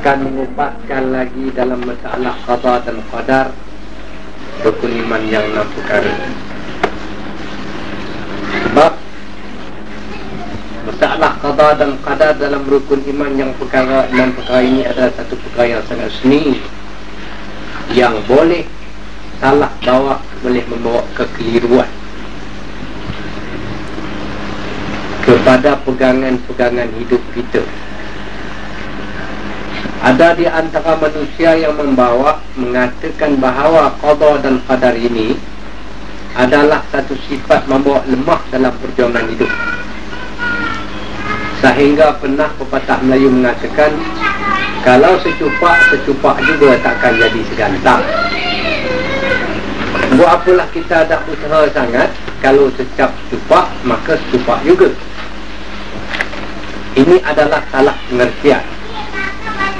akan mengupakan lagi dalam masalah qada dan qadar, rukun iman yang 6 perkara. Sebab masalah qada dan qadar dalam rukun iman yang perkara 6 perkara ini adalah satu perkara yang sangat seni, yang boleh salah bawa, boleh membawa kekeliruan kepada pegangan-pegangan hidup kita. Ada di antara manusia yang mengatakan bahawa qada dan qadar ini adalah satu sifat membawa lemah dalam perjuangan hidup. Sehingga pernah pepatah Melayu mengatakan, kalau secupak juga takkan jadi segantang. Buat apalah kita ada usaha sangat, kalau secap cupak maka secupak juga. Ini adalah salah pengertian.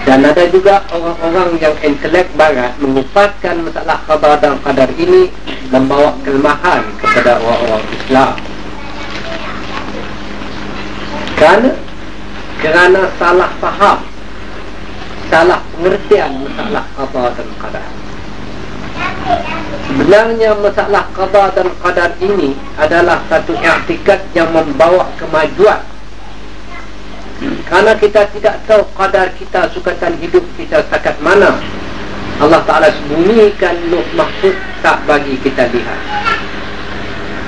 Dan ada juga orang-orang yang intelek barat mengupakan masalah qada dan qadar ini membawa kelemahan kepada orang-orang Islam. Kerana salah faham, salah pengertian masalah qada dan qadar. Sebenarnya masalah qada dan qadar ini adalah satu i'tikad yang membawa kemajuan. Karena kita tidak tahu qadar kita, sukatan hidup kita setakat mana. Allah Ta'ala sembunyikan Lauh Mahfuz, tak bagi kita lihat.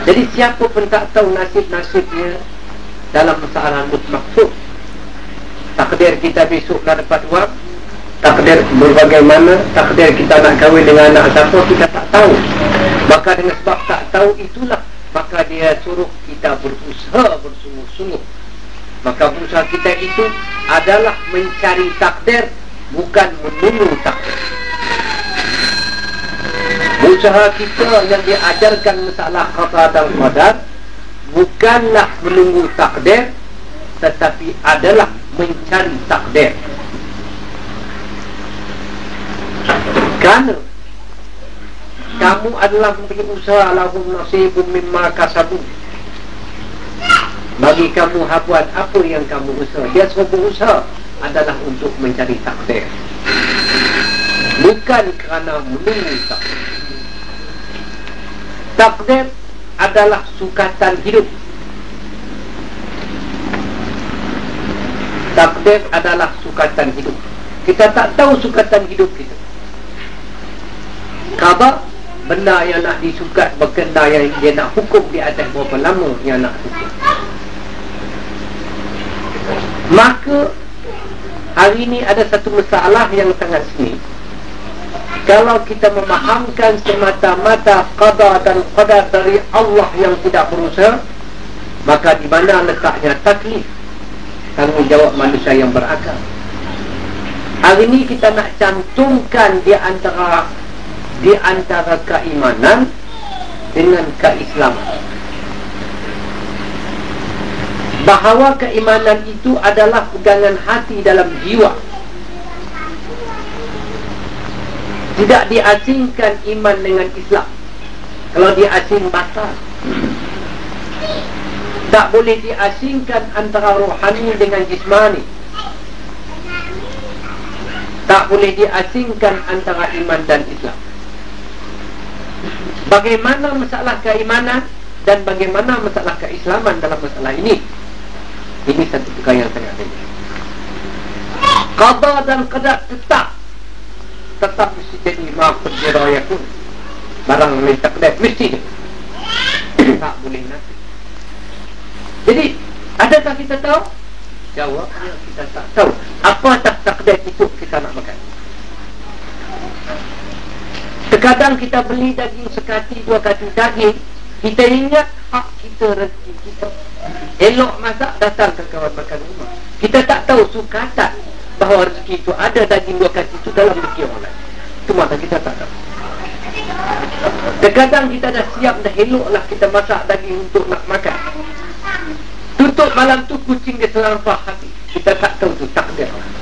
Jadi siapa pun tak tahu nasib-nasibnya dalam masalah Lauh Mahfuz. Takdir kita besok nak dapat wang, takdir berbagai mana, takdir kita nak kahwin dengan anak siapa, kita tak tahu. Maka dengan sebab tak tahu itulah, maka dia suruh kita berusaha bersungguh-sungguh. Maka berusaha kita itu adalah mencari takdir, bukan menunggu takdir. Usaha kita yang diajarkan masalah qada dan qadar bukanlah menunggu takdir, tetapi adalah mencari takdir. Kerana kamu adalah memberi usaha, lahum nasibun mimma kasabu. Bagi kamu habuan apa yang kamu usaha. Dia suruh berusaha adalah untuk mencari takdir, bukan kerana menunggu takdir. Takdir adalah sukatan hidup. Takdir adalah sukatan hidup. Kita tak tahu sukatan hidup kita. Qada, benda yang nak disukat, berkena yang dia nak hukum di atas berapa lama yang nak hukum. Maka hari ini ada satu masalah yang sangat seni. Kalau kita memahamkan semata-mata qada dan qadar dari Allah yang tidak berusaha, maka di mana letaknya taklif, tanggungjawab manusia yang berakal. Hari ini kita nak cantumkan di antara keimanan dengan keislaman, bahawa keimanan itu adalah pegangan hati dalam jiwa. Tidak diasingkan iman dengan Islam. Kalau diasing batal. Tak boleh diasingkan antara rohani dengan jismani. Tak boleh diasingkan antara iman dan Islam. Bagaimana masalah keimanan dan bagaimana masalah keislaman dalam masalah ini? Ini satu perkara yang sangat penting. Qada dan qadar tetap mesti jadi maqdir yakun. Barang yang takdir mesti tak boleh nanti. Jadi adakah kita tahu? Jawabnya kita tak tahu. Apa takdir itu kita nak makan? Terkadang kita beli daging sekati, 2 kati daging, kita ingat hak kita, rezeki kita. Elok masak, datang ke kawan makan rumah. Kita tak tahu sukatan bahawa rezeki itu ada, daging 2 kati itu dalam rezeki orang lain. Itu maka kita tak tahu. Terkadang kita dah siap, dah eloklah kita masak daging untuk nak makan. Tutup malam tu kucing dia terlampah hati. Kita tak tahu tu takdir orang.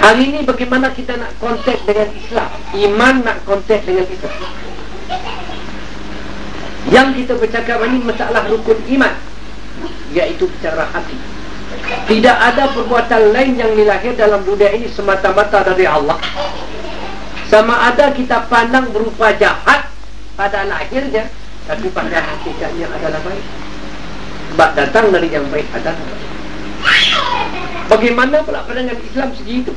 Hari ini bagaimana kita nak kontak dengan Islam? Iman nak kontak dengan Islam. Yang kita bercakap ini masalah rukun iman, iaitu bicara hati. Tidak ada perbuatan lain yang dilahir dalam dunia ini semata-mata dari Allah. Sama ada kita pandang berupa jahat pada lahirnya, tapi pada hakikatnya adalah baik. Sebab datang dari yang baik adalah baik. Bagaimana pula pandangan Islam segi itu?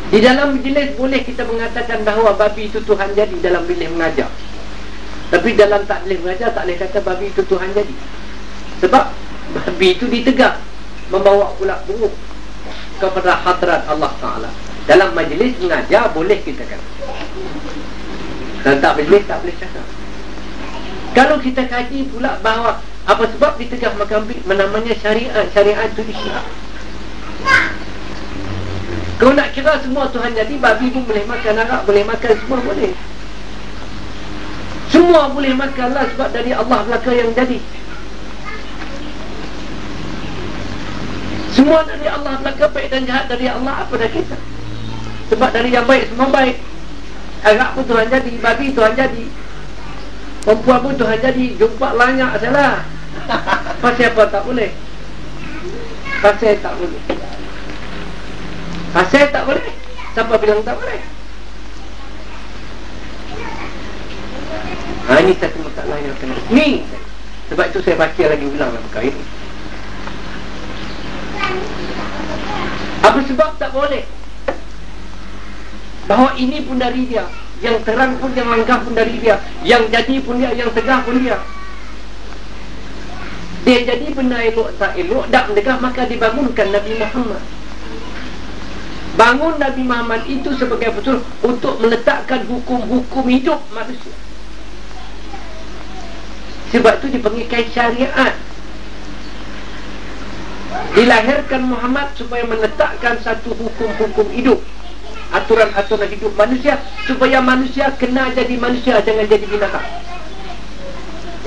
Di dalam majlis boleh kita mengatakan bahawa babi itu Tuhan jadi dalam bilik mengajar. Tapi dalam tak boleh mengajar, tak boleh kata babi itu Tuhan jadi. Sebab babi itu ditegak, membawa pula buruk kepada hadrat Allah Ta'ala. Dalam majlis mengajar boleh kita kata. Dan tak boleh cakap. Kalau kita kaji pula bahawa apa sebab ditegak makan babi, namanya syariat. Syariat itu Islam. Kau nak kira semua Tuhan jadi, babi pun boleh makan, arak boleh makan, semua boleh. Semua boleh makanlah sebab dari Allah belaka yang jadi. Semua dari Allah belaka, baik dan jahat dari Allah, apa dah kita? Sebab dari yang baik semua baik. Arak pun Tuhan jadi, babi Tuhan jadi, perempuan pun Tuhan jadi. Jumpa lanyak salah. Pasal apa tak boleh? Pasal tak boleh. Pasal tak boleh? Siapa bilang tak boleh? Ini satu masalah yang kena. Ni sebab itu saya baca lagi ulang perkara ini. Apa sebab tak boleh? Bahawa ini pun dari dia, yang terang pun, yang langkah pun dari dia, yang jadi pun dia, yang tegah pun dia. Dia jadi benda elok tak elok, tak menegah, maka dibangunkan Nabi Muhammad. Bangun Nabi Muhammad itu sebagai betul untuk meletakkan hukum-hukum hidup manusia. Sebab itu dipanggilkan syariat. Dilahirkan Muhammad supaya meletakkan satu hukum-hukum hidup, aturan-aturan hidup manusia, supaya manusia kena jadi manusia, jangan jadi binatang.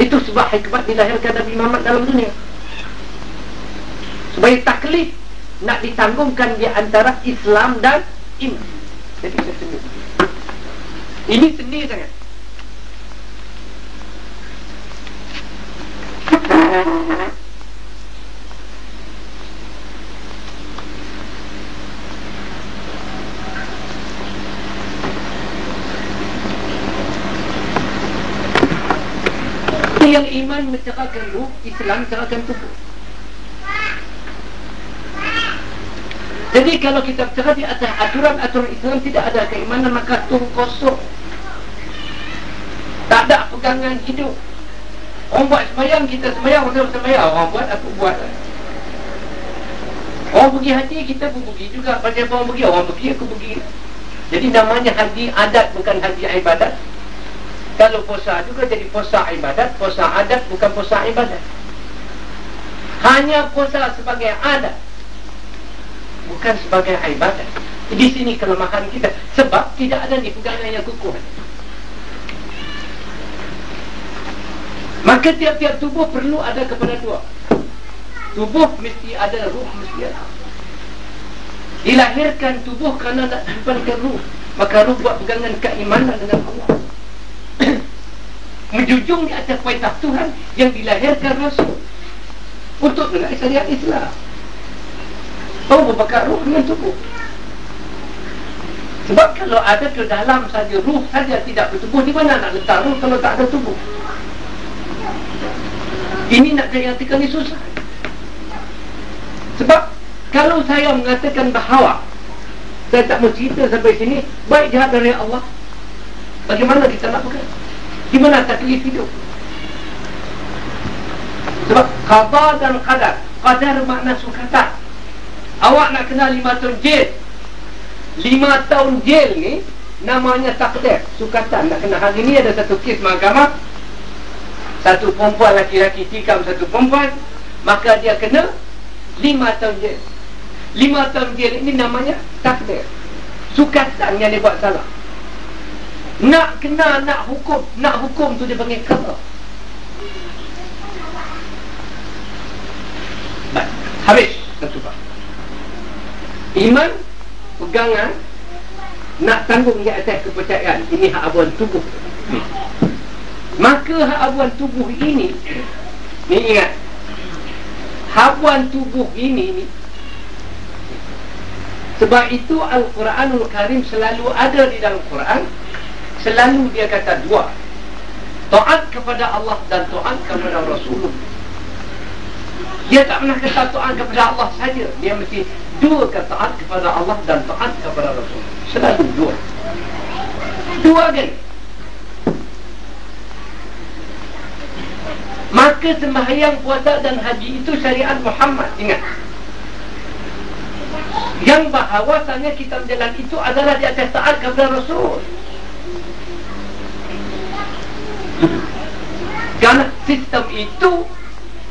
Itu sebab hikmat dilahirkan Nabi Muhammad dalam dunia. Supaya taklif nak ditanggungkan di antara Islam dan iman. Jadi saya sendiri. Ini sendiri sangat. Yang iman mencerahkan ruh, Islam mencerahkan tubuh. Jadi kalau kita bercakap di atas aturan-aturan Islam, tidak ada keimanan, maka tubuh kosong. Tak ada pegangan hidup. Orang buat sembahyang, kita sembahyang, orang sembahyang. Orang buat, aku buat. Orang pergi haji, kita pun pergi juga. Pasal orang pergi, orang pergi, aku pergi. Jadi namanya haji adat, bukan haji ibadat. Kalau puasa juga jadi puasa ibadat, puasa adat bukan puasa ibadat. Hanya puasa sebagai adat, bukan sebagai ibadat. Di sini kelemahan kita, sebab tidak ada di pegangan yang kukuh. Maka tiap-tiap tubuh perlu ada kepada dua. Tubuh mesti ada, ruh mesti ada. Dilahirkan tubuh kerana nak simpankan ruh, maka ruh buat pegangan keimanan dengan Allah. Menjunjung di atas perintah Tuhan yang dilahirkan Rasul untuk menaik syariat Islam. Tahu berbakar ruh dengan tubuh. Sebab kalau ada ke dalam saja ruh saja tidak bertubuh, di mana nak letak ruh kalau tak ada tubuh? Ini nak diartikan ni susah. Sebab kalau saya mengatakan bahawa saya tak mau cerita sampai sini, baik jahat dari Allah, bagaimana kita nak pegang? Di mana taklif hidup? Sebab qada dan qadar. Qadar makna sukatan. Awak nak kena 5 tahun jail. 5 tahun jail ni namanya takdir, sukatan. Nak kena. Hari ni ada satu kes mahkamah, satu perempuan laki-laki tikam satu perempuan, maka dia kena 5 tahun jail. 5 tahun jail ini namanya takdir, sukatan yang dia buat salah. Nak kena, nak hukum tu dia panggil qada. Baik, habis satu pak. Iman, pegangan, nak tanggung di atas kepercayaan. Ini hak abuan tubuh. Maka hak abuan tubuh ini Ni ingat, habuan tubuh ini ni. Sebab itu Al-Quranul Karim selalu ada di dalam Quran. Selalu dia kata dua, taat kepada Allah dan taat kepada Rasul. Dia tak pernah kata taat kepada Allah saja. Dia mesti dua kata taat kepada Allah dan taat kepada Rasul. Selalu dua. Dua kali. Maka sembahyang, puasa dan haji itu syariat Muhammad. Ingat, yang bahawasanya kita berjalan itu adalah di atas taat kepada Rasul. Kerana sistem itu,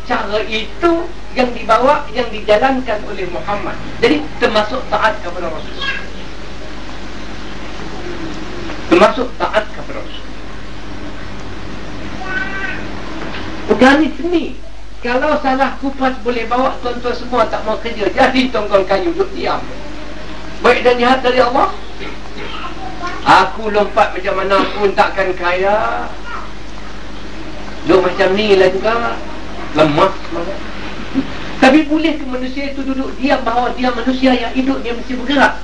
cara itu yang dibawa, yang dijalankan oleh Muhammad. Jadi termasuk taat kepada Rasul. Termasuk taat kepada Rasul. Dari sini, kalau salah kupas boleh bawa tuan-tuan semua tak mau kerja, jadi tongkol kayu duduk diam. Baik dan jahat dari Allah. Aku lompat macam mana pun takkan kaya. Duk macam ni lah juga, lemah semangat. Tapi boleh ke manusia itu duduk diam bahawa dia manusia yang hidup, dia mesti bergerak?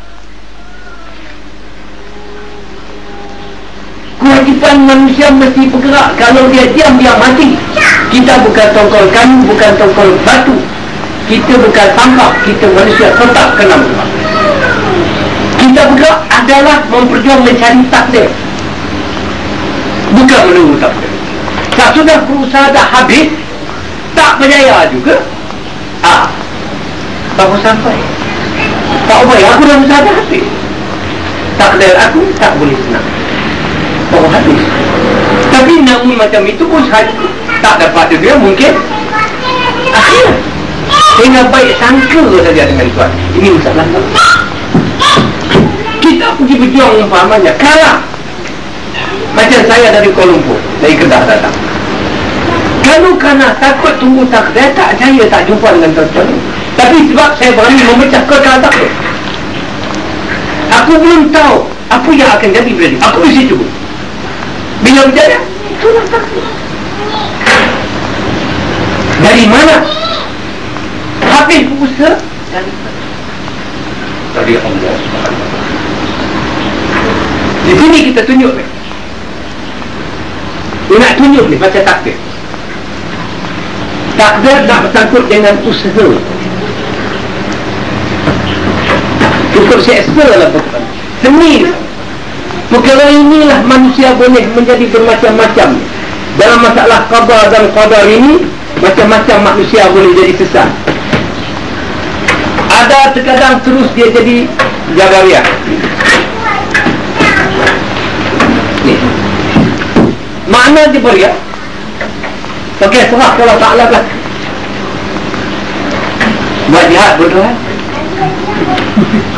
Kewajipan manusia mesti bergerak. Kalau dia diam, dia mati. Kita bukan tongkol kayu, bukan tongkol batu. Kita bukan sampah. Kita manusia tetap kena bergerak. Kita bergerak adalah memperjuang mencari takdir, bukan menunggu takdir. Tak sudah berusaha dah habis, tak berjaya juga, tak sampai. Tak boleh, aku dah berusaha dah habis. Takdir aku tak boleh senang, tak habis. Tapi namun macam itu pun tak dapat juga mungkin akhir. Dengan baik sangka saja dengan Tuhan. Ini masalah. Kita pergi berjuang umpamanya kalah. Macam saya dari Kuala Lumpur, dari Kedah datang. Kalau kerana takut tunggu takdir, tak saya tak jumpa dengan tuan-tuan. Tapi sebab saya berani memecah kekal takdir, aku belum tahu apa yang akan jadi berani. Aku mesti cuba. Bila berjaya, itulah takdir. Dari mana? Habis berusaha dari Allah SWT. Di sini kita tunjuk ni. Dia nak tunjuk ni baca takdir. Takdir tak bersangkut dengan usaha. Cukup seksa lah bukan seni. Perkara inilah manusia boleh menjadi bermacam-macam. Dalam masalah qada dan qadar ini, macam-macam manusia boleh jadi sesat. Ada terkadang terus dia jadi Jabariyah. Makna Jabariyah, pakai serah kalau Ta'ala kan buat jihad berdoa.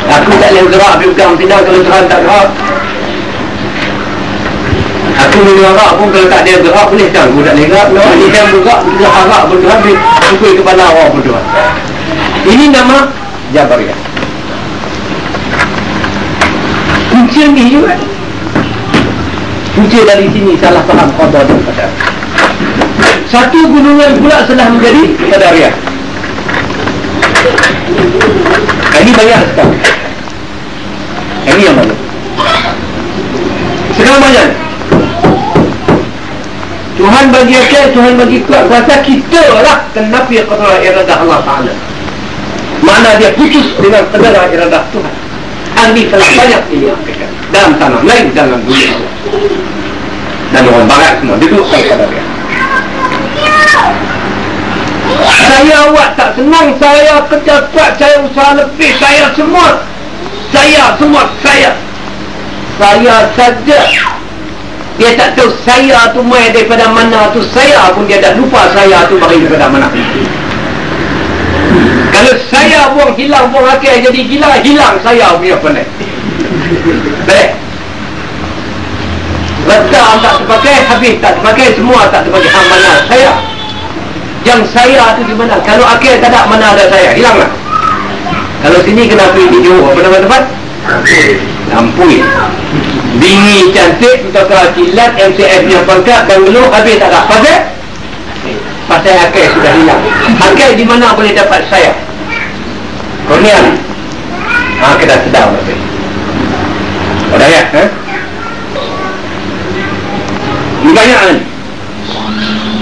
Aku tak boleh gerak pergi pegang sidang kalau Tuhan tak gerak. Aku bergerak pun kalau tak ada gerak boleh tak? Aku tak boleh gerak. Dia yang bergerak, dia harap berdoa, dia pukul kepala orang berdoa. Ini nama Jabariyah. Punca ni juga. Punca dari sini salah faham qadar dan qadar. Satu gunungan pula telah menjadi qadariyah. Ini banyak sekali. Ini yang mana? Sekarang banyak. Tuhan bagi akal, Tuhan bagi kuasa, kita lah kenapa qadar iradah Allah Ta'ala. Mana dia putus dengan qadar iradah Tuhan. Andi telah banyak ini dalam tanah lain, dalam dunia Allah. Dan orang barat semua duduk dalam qadariyah. Saya awak tak senang, saya kerja kuat, saya usaha lebih, saya semua saya saja. Dia tak tahu saya tu mai daripada mana tu, saya pun dia dah lupa saya tu bagi daripada mana. Kalau saya buang hilang, buang akal jadi gila, hilang saya punya pandai. Baik. Letak tak terpakai, habis tak terpakai, semua tak terpakai. Mana saya? Yang saya tu di mana? Kalau akal tak ada, mana ada saya? Hilanglah. Kalau sini kena pergi di Johor, apa nama tempat? Lampui. Bingi cantik, Tentera Kilat, MCF yang pangkat, dan belum habis tak ada. Pasal? pasal akal sudah hilang. Akal di mana boleh dapat sayap? Kornea ni. Kita sedar nanti. Dah ya? Ini banyak kan?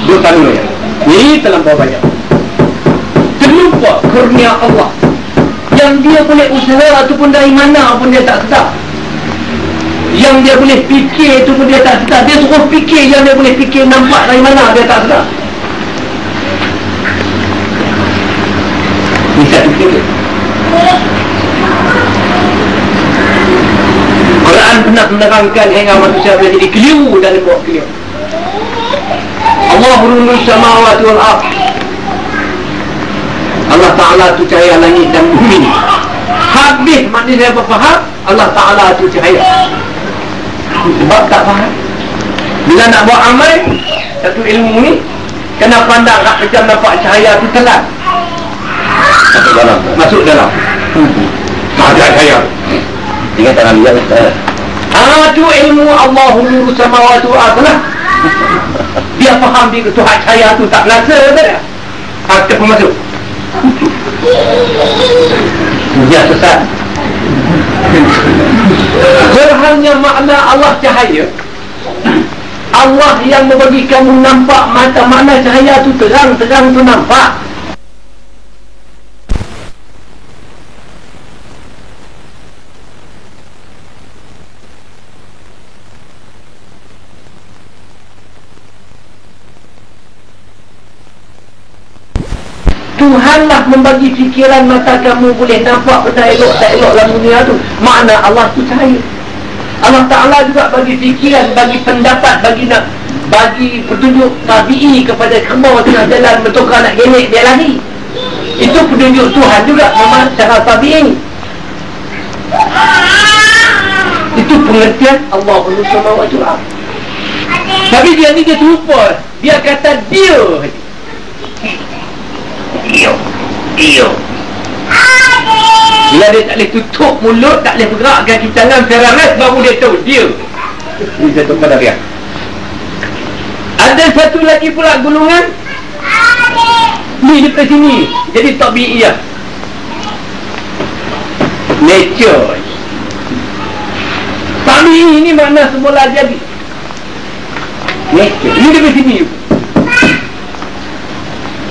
Dua tahun ya. Ini terlampau banyak. Terlupa kurnia Allah yang dia boleh usaha ataupun dari mana pun dia tak sedar. Yang dia boleh fikir itu pun dia tak sedar. Dia suruh fikir yang dia boleh fikir nampak dari mana dia tak sedar. Ini satu fikir. Quran pernah menerangkan hingga manusia boleh jadi keliru dalam buat keliru. Allah nurul samawati wal ardh. Allah Ta'ala tu cahaya langit dan bumi. Habis maknanya apa faham? Allah Ta'ala tu cahaya. Sebab tak faham. Bila nak buat amal satu ilmu ni, kena pandang hak macam nampak cahaya tu telat. Masuk dalam ada cahaya. Ingat tak nak lihat tu ilmu Allahu nuru samawati wal ardh lah. Dia faham dia Tuhan cahaya tu tak rasa dia. Kita pun masuk. Dia sesat. Sebenarnya makna Allah cahaya, Allah yang membagi kamu nampak mata, makna cahaya tu terang tu nampak. Tuhanlah membagi fikiran mata kamu boleh nampak benda elok tak elok dalam dunia tu. Makna Allah tu cahaya. Allah Ta'ala juga bagi fikiran, bagi pendapat, bagi petunjuk tabi'i kepada kerbau tengah jalan bertukar nak genek dia lari. Itu petunjuk Tuhan juga memang secara tabi'i. Itu pengertian Allah Subhanahu wa ta'ala. Tapi dia ni dia terlupa. Dia kata dia. Bila dia tak boleh tutup mulut, tak boleh bergerak kaki tangan seraras, baru dia tahu dia. Ini satu pada dia. Ada satu lagi pula golongan ni dekat sini, jadi tabi'iyah, nature. Tabi'i ini makna semula jadi nature. Ini dekat sini.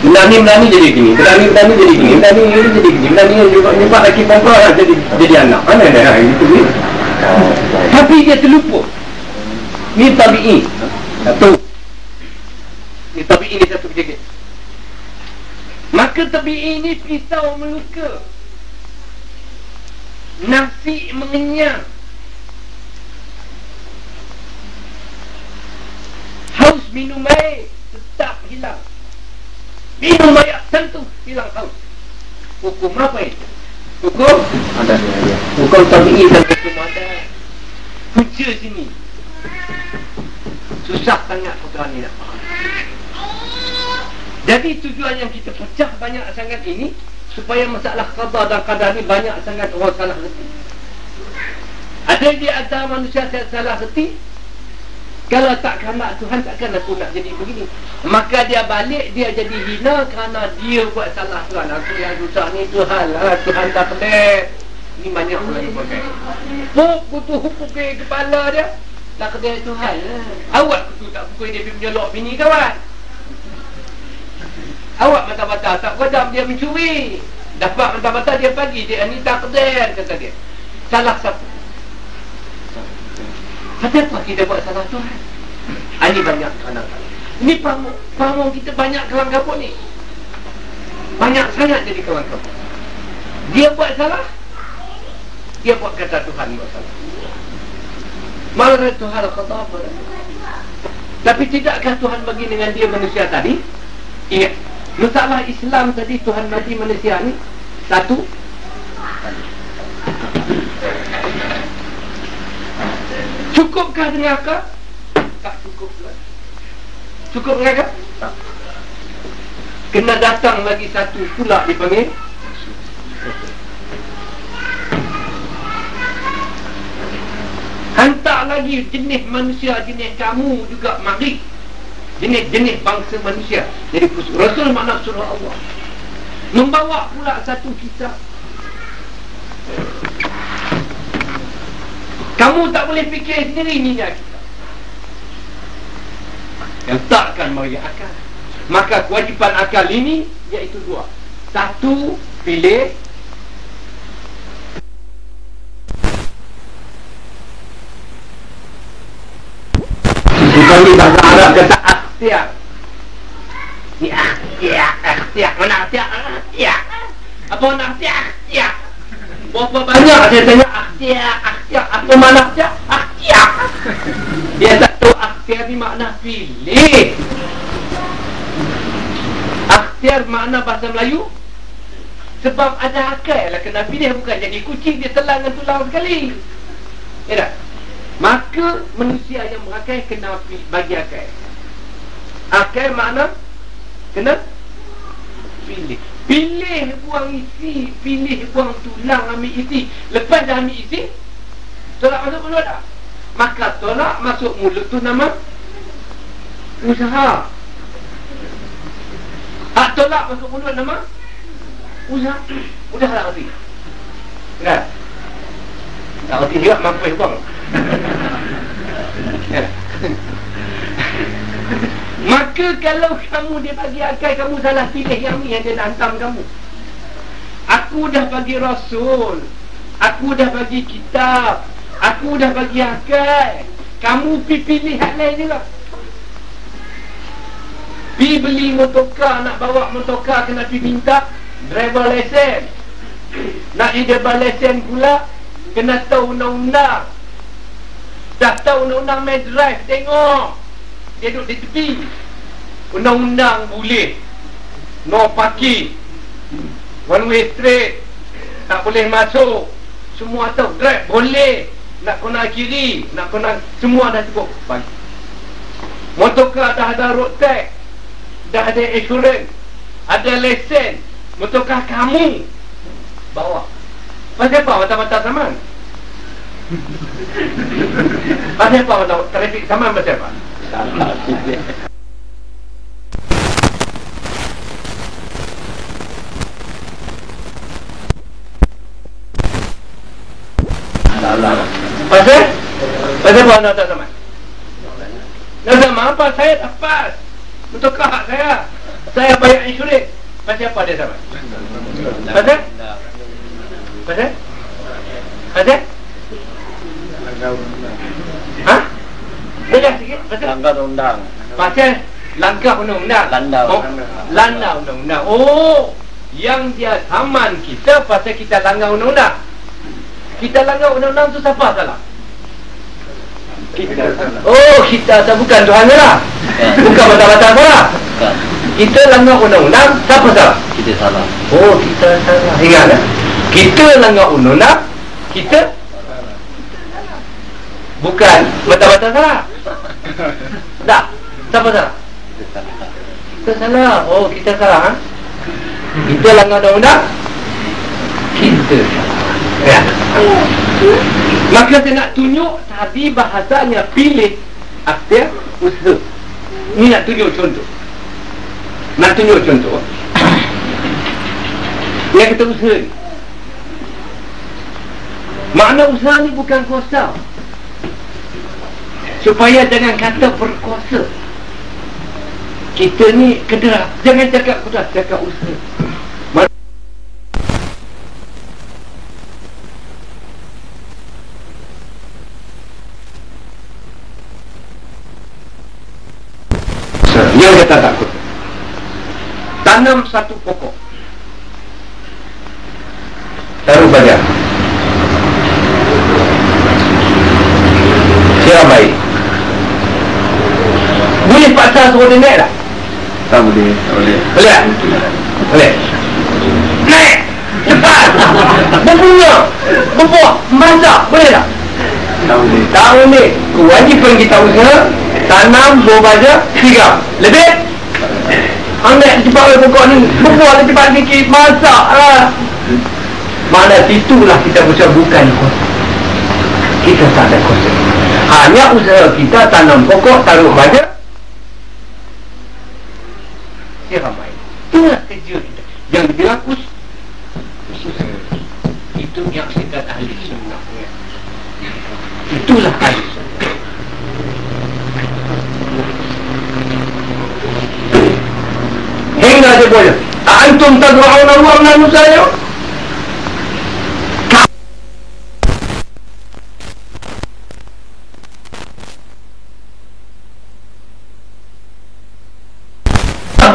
Berani jadi gini, berani jadi gini, berani jadi gini, berani juga nyebab laki perempuan jadi anak. Mana itu ni? Tapi dia terlupa. Ni tabi'i. Satu. Ni tabi'i ni satu kejadian. Maka tabi'i ni pisau meluka, nasi mengenyang, haus minum air tetap hilang. Minum air tentu hilang haus. Hukum apa itu? Hukum ada dia. Hukum tabi'i dan hukum ada. Punca sini. Susah sangat perkara ni nak faham. Jadi tujuan yang kita pecah banyak sangat ini supaya masalah qada dan qadar ni banyak sangat orang salah reti. Ada di antara manusia yang salah reti, kalau tak kehendak Tuhan takkan aku nak jadi begini. Maka dia balik, dia jadi hina kerana dia buat salah Tuhan. Aku yang susah ni Tuhan lah, Tuhan tak pedih. Ini banyak orang yang pakai butuh hukum ke kepala dia. Tak kedai Tuhan lah. Awak betul tak pukul dia menyolok bini kawan. Awak mata-mata tak kodam dia mencuri. Dapat mata-mata dia bagi. Dia ni tak kedai, kata dia. Salah siapa? Kenapa kita buat salah Tuhan? Ini banyak kanak-kanak. Ini pamong kita banyak kawan kabut ni. Banyak sangat jadi kawan kabut. Dia buat salah, dia buat kata Tuhan buat salah. Malah Tuhan kata apa? Tapi tidakkah Tuhan bagi dengan dia manusia tadi? Ingat, masalah Islam tadi Tuhan bagi manusia ni satu. Cukupkah dengan akal? Tak cukup pula. Cukup dengan akal? Tak. Kena datang lagi satu pula dipanggil hantar lagi jenis manusia, jenis kamu juga mari jenis-jenis bangsa manusia. Jadi Rasul makna surah Allah, membawa pula satu kitab. Kamu tak boleh fikir sendiri ni ya kita. Yang takkan mari akal. Maka kewajipan akal ini iaitu dua. Satu, pilih. Bukan bahasa Arab kata akhtiar. Ni akhtiar. Mana akhtiar? Apa mana akhtiar? Berapa banyak saya tanya akhtiar. Apa mana akhtiar? Dia tak tahu akhtiar ni makna pilih. Akhtiar makna bahasa Melayu. Sebab ada akal lah kena pilih, bukan jadi kucing dia telan dengan tulang sekali. Ya tak? Maka manusia yang berakal kena bagi akal. Akal makna kena pilih. Pilih buang isi, pilih buang tulang, ambil isi. Lepas dah ambil isi, tolak masuk mulut tak? Maka tolak masuk mulut tu nama usaha. Hak tolak masuk mulut nama usaha. Udah tak reti. Kan? Tak reti juga mampu buang. Maka kalau kamu dia bagi akal, kamu salah pilih yang ni, yang dia nak hantam kamu. Aku dah bagi Rasul, aku dah bagi kitab, aku dah bagi akal, kamu pilih hak lain juga. Pi beli motorcar, nak bawa motorcar kena pi minta driver lesen. Nak driver lesen pula kena tahu undang-undang. Dah tahu undang-undang main drive, tengok dia duduk di tepi. Undang-undang boleh no parking, one way straight, tak boleh masuk. Semua tahu. Drive boleh, nak kena kiri, nak kena, semua dah cukup bagi. Motorcar dah ada road tax, dah ada insurans, ada lesen. Motorcar kamu bawa. Pasal apa mata-mata saman? Pasal apa mata trafik saman? Pasal apa? Pasal apa nak tak sama? Nak sama apa? Saya dapat untuk hak saya. Saya bayar insurans. Pasal apa dia sama? Pasal? Pasal? Pasal? Ha? Beda sikit. Pasal? Langkah undang. Pasal langkah undang-undang. Langkah undang-undang. Oh, yang dia saman kita pasal kita langgar undang-undang. Kita langgar undang-undang tu siapa salah? Kita salah. Oh, kita salah. Bukan Tuhan lah. Bukan mata-mata salah. Kita langgar undang-undang, siapa salah? Kita salah. Oh, kita salah. Ingat tak? Kita langgar undang-undang, kita bukan mata-mata salah. Tak. Siapa salah? Kita salah. Oh, kita salah. Ha? Kita langgar undang-undang, kita salah. Ya. Maka saya nak tunjuk tadi bahasanya pilih, akhtiar, usaha. Ini nak tunjuk contoh. Nak tunjuk contoh. Yang kita usaha ni. Makna usaha ni bukan kuasa. Supaya jangan kata berkuasa. Kita ni kena, jangan cakap kuasa, cakap usaha. Yang kita takut, tanam satu pokok, taruh badan, siram baik. Boleh paksa suruh dia naik tak? Tak boleh. Tak boleh. Boleh tak? Boleh. Naik cepat, berbunga, berbuah, masak. Boleh tak? Tak boleh. Tak boleh. Kewajipan kita usaha, tanam, buah baja, siram. Lebih ambil cepat oleh pokok ni, berbuah cepat sikit, masak lah. Mana situlah kita usaha, bukan kuasa. Kita tak ada kuasa. Hanya usaha kita tanam pokok, taruh baja, itulah ahli sunnah. Hingga dia boleh antum tad'una wa amnanu saya.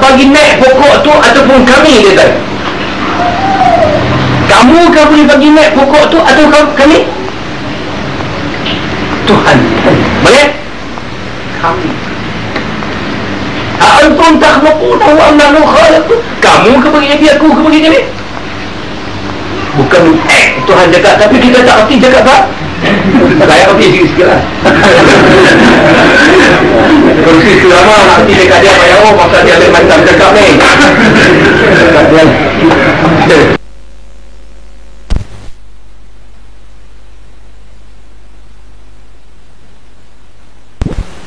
Bagi naik pokok tu ataupun kami, dia tanya. Kamu ke boleh bagi naik pokok tu atau kami? Tuhan. Boleh? Kami. Antum takhluquna wa nahnu khaliqun. Kamu ke bagi jadi, aku ke bagi jadi. Bukan Tuhan cakap, tapi kita tak erti cakap tak? Saya erti sikit-sikit lah. Kalau sikit lama nanti dekat dia payah, oh masa dia boleh macam cakap ni.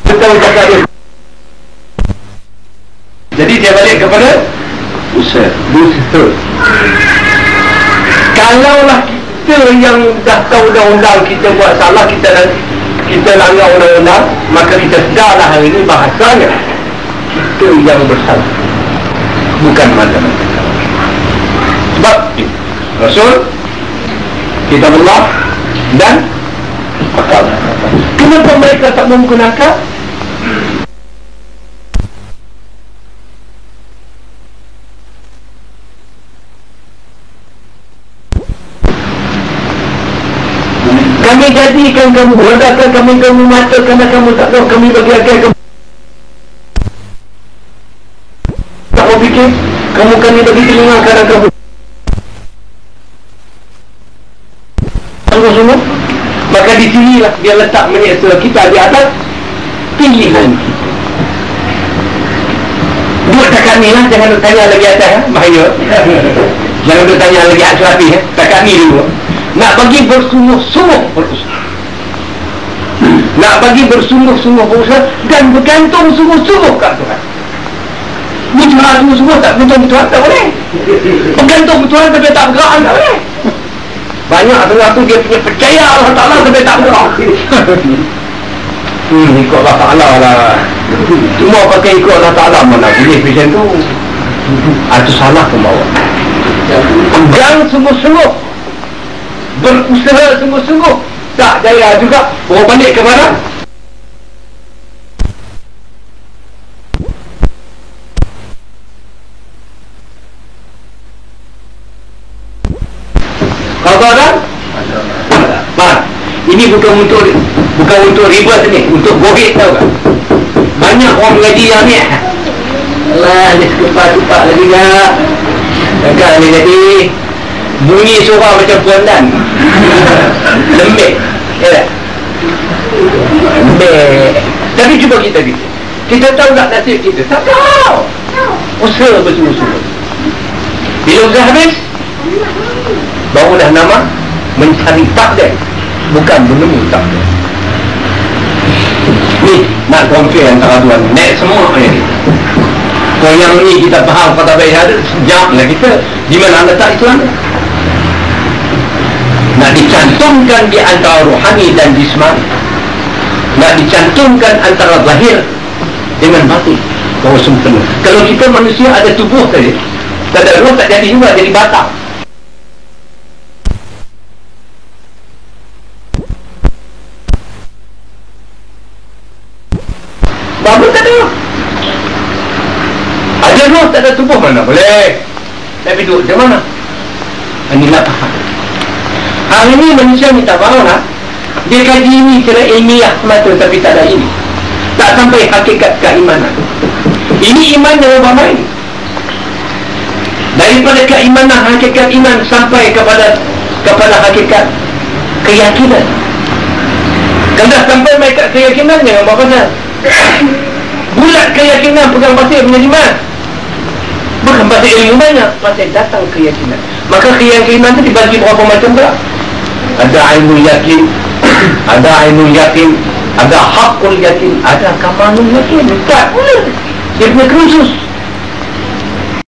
Betul cakap dia. Jadi dia balik kepada Buset. Kalaulah kita yang dah tahu undang-undang, kita buat salah, kita langgar undang-undang, maka kita sedarlah hari ini bahasanya kita yang bersalah, bukan macam-macam. Sebab Rasul, Kitabullah dan akal. Kenapa mereka tak menggunakan? Kami jadikan kamu, ledakan kamu mata kerana kamu tak tahu, kami bagi akal kamu. Tak mau fikir, kami bagi telinga kerana kamu. Sungguh-sungguh, maka di sinilah dia letak menyeksa kita di atas pilihan kita. Duduk takat ni lah, jangan duduk tanya lagi atas, bahaya. Jangan duduk tanya lagi atas api, takat ni dulu. Nak bagi bersungguh-sungguh berusaha, nak bagi bersungguh-sungguh berusaha dan bergantung sungguh-sungguh kat Tuhan. Berdoa sungguh-sungguh tak bergantung Tuhan tak boleh. Bergantung Tuhan tapi tak bergerak tak boleh. Banyak setengah tu dia punya percaya Allah Ta'ala tapi tak bergerak. Ikut Allah Ta'ala lah. Cuma pakai ikut Allah Ta'ala mana boleh macam tu. Itu salah pembawa. Pegang sungguh-sungguh, berusaha sungguh-sungguh, tak jaya juga, bawa balik ke mana? Kau tahu tak? Ini bukan untuk riba ni, untuk gogek, tahu tak? Banyak orang mengaji yang ni, alah, ni sekepak-sekepak lagi tak? Agak ni jadi bunyi suara macam puandan. Lembek. Ya tak? Lembek. Tapi cuba kita tahu tak nasib kita? Tak tahu. Usaha betul-betul. Bila usaha habis, baru dah nama mencari takdir, bukan menemu takdir. Ni nak compare antara dua ni. Naik semua ni. Kalau yang ni kita faham kata baik ada, sejamlah kita di mana letak Islam. Nak dicantumkan di antara rohani dan jismani, nak dicantumkan antara zahir dengan batin, bahawa sempurna. Kalau kita manusia ada tubuh tadi, tak ada roh, tak jadi juga, jadi batang. Baru tak ada roh. Ada roh, tak ada tubuh, mana boleh. Tapi duduk macam mana? Inilah faham. Hari ini manusia minta maaf lah. Dia kaji ini secara ilmiah semata, tapi tak ada ini. Tak sampai hakikat keimanan. Ini iman yang berapa ini. Daripada keimanan, hakikat iman sampai kepada hakikat keyakinan. Kalau dah sampai mereka keyakinan, jangan buat pasal. Bulat keyakinan pegang pasir punya iman. Bukan pasal ilmu banyak, pasal datang keyakinan. Maka keyakinan itu dibagi berapa macam pula. Ada ainul yakin, ada ainul yakin, ada hakul yakin, ada kamalul yakin. Tak boleh. Dia punya khusus.